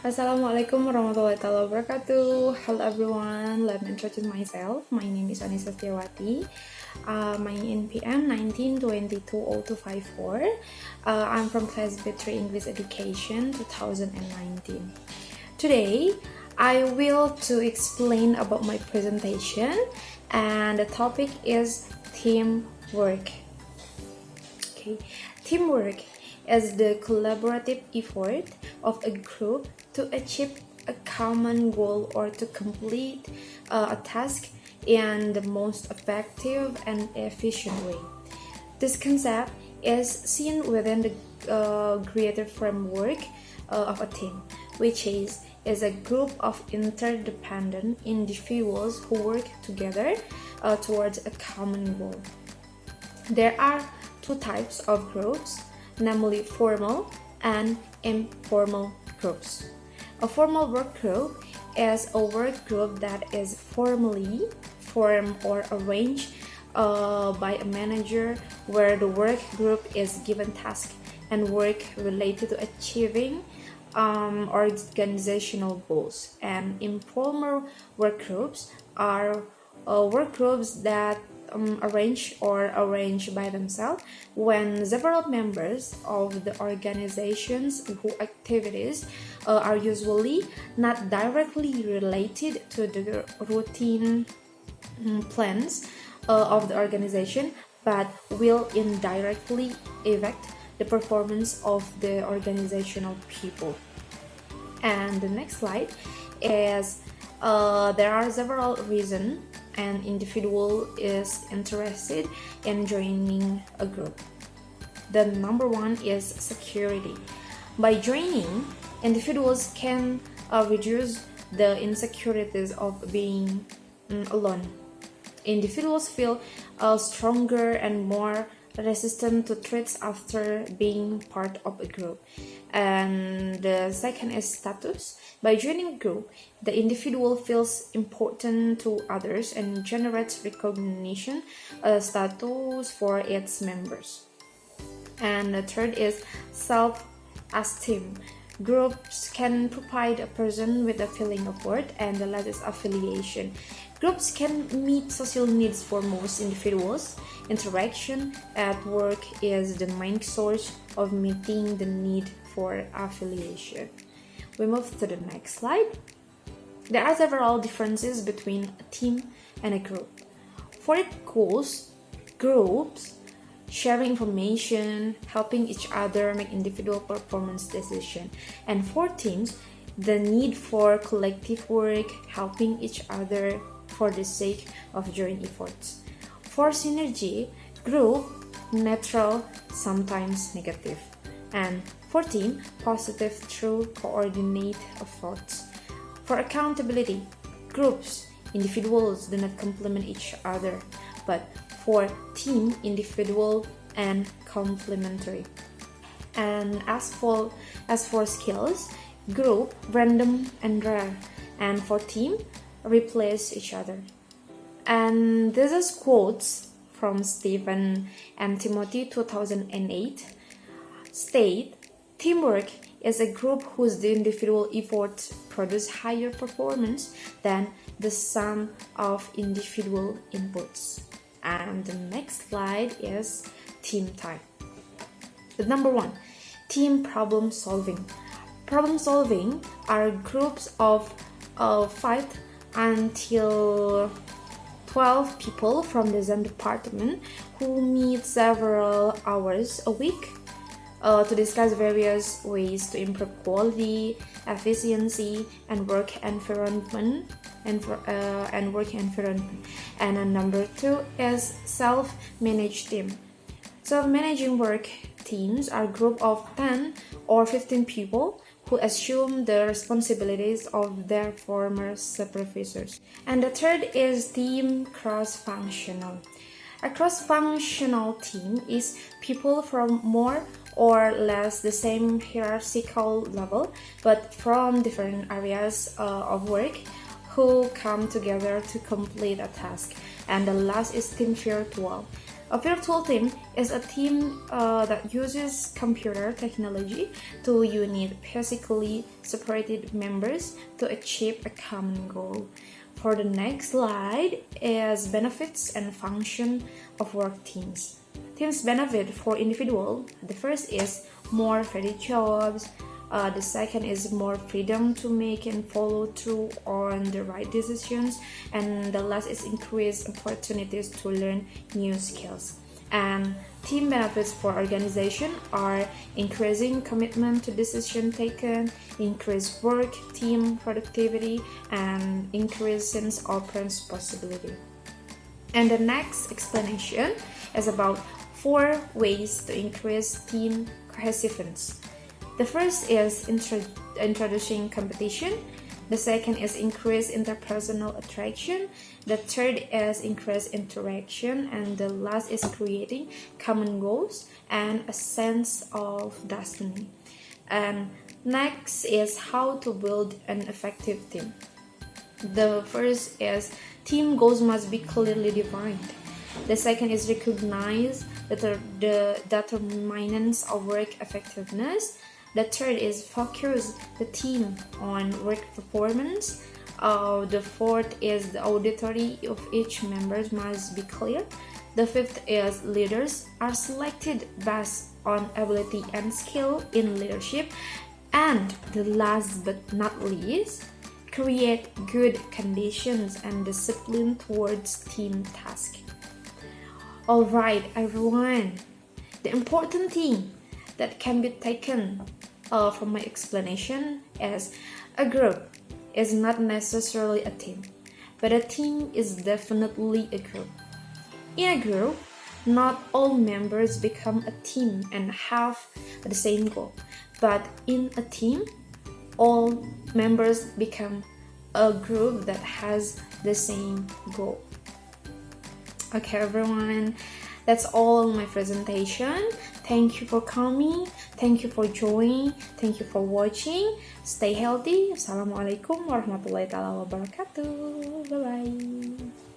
Assalamualaikum warahmatullahi wabarakatuh. Hello everyone, let me introduce myself. My name is Anisa Setiawati. My NPM 19220254. I'm from Class B3 English Education 2019. Today, I will to explain about my presentation, and the topic is teamwork. Okay, teamwork is the collaborative effort of a group to achieve a common goal or to complete a task in the most effective and efficient way. This concept is seen within the greater framework of a team, which is a group of interdependent individuals who work together towards a common goal. There are two types of groups, namely formal and informal groups. A formal work group is a work group that is formally formed or arranged by a manager, where the work group is given tasks and work related to achieving organizational goals. And informal work groups are work groups that arranged by themselves, when several members of the organizations whose activities are usually not directly related to the routine plans of the organization, but will indirectly affect the performance of the organizational people. And the next slide is there are several reasons an individual is interested in joining a group. The number one is security. By joining, individuals can reduce the insecurities of being alone. Individuals feel stronger and more resistant to threats after being part of a group. And the second is status. By joining a group, the individual feels important to others and generates recognition status for its members. And the third is self-esteem. Groups can provide a person with a feeling of worth, and the last is affiliation. Groups can meet social needs for most individuals. Interaction at work is the main source of meeting the need for affiliation. We move to the next slide. There are several differences between a team and a group. For its goals, groups share information, helping each other make individual performance decisions. And for teams, the need for collective work, helping each other for the sake of joint efforts. For synergy, group, neutral, sometimes negative. And for team, positive through coordinate efforts. For accountability, groups, individuals do not complement each other, but for team, individual and complementary. And as for skills, group, random and rare, and for team, replace each other. And this is quotes from Stephen and Timothy 2008. State, teamwork is a group whose individual efforts produce higher performance than the sum of individual inputs. And the next slide is team type. The number one, team problem solving. Problem solving are groups of 5 until 12 people from the same department who meet several hours a week to discuss various ways to improve quality, efficiency, and work environment. And number two is self-managed team. Self-managing work teams are a group of 10 or 15 people who assume the responsibilities of their former supervisors. And the third is team cross-functional. A cross-functional team is people from more or less the same hierarchical level, but from different areas of work, who come together to complete a task. And the last is team virtual. A virtual team is a team that uses computer technology to unite physically separated members to achieve a common goal. For the next slide is benefits and function of work teams. Teams benefit for individual. The first is more varied jobs. The second is more freedom to make and follow through on the right decisions. And the last is increased opportunities to learn new skills. And team benefits for organization are increasing commitment to decision taken, increased work, team productivity, and increased sense of responsibility. And the next explanation is about 4 ways to increase team cohesiveness. The first is introducing competition. The second is increased interpersonal attraction. The third is increased interaction. And the last is creating common goals and a sense of destiny. And next is how to build an effective team. The first is team goals must be clearly defined. The second is recognize the determinants of work effectiveness. The third is focus the team on work performance. The fourth is the auditory of each member must be clear. The fifth is leaders are selected based on ability and skill in leadership. And the last but not least, create good conditions and discipline towards team tasks. Alright everyone, the important thing that can be taken from my explanation is a group is not necessarily a team, but a team is definitely a group. In a group, not all members become a team and have the same goal, but in a team, all members become a group that has the same goal. Okay everyone, that's all my presentation. Thank you for coming, thank you for joining, thank you for watching. Stay healthy. Assalamualaikum warahmatullahi wabarakatuh. Bye bye.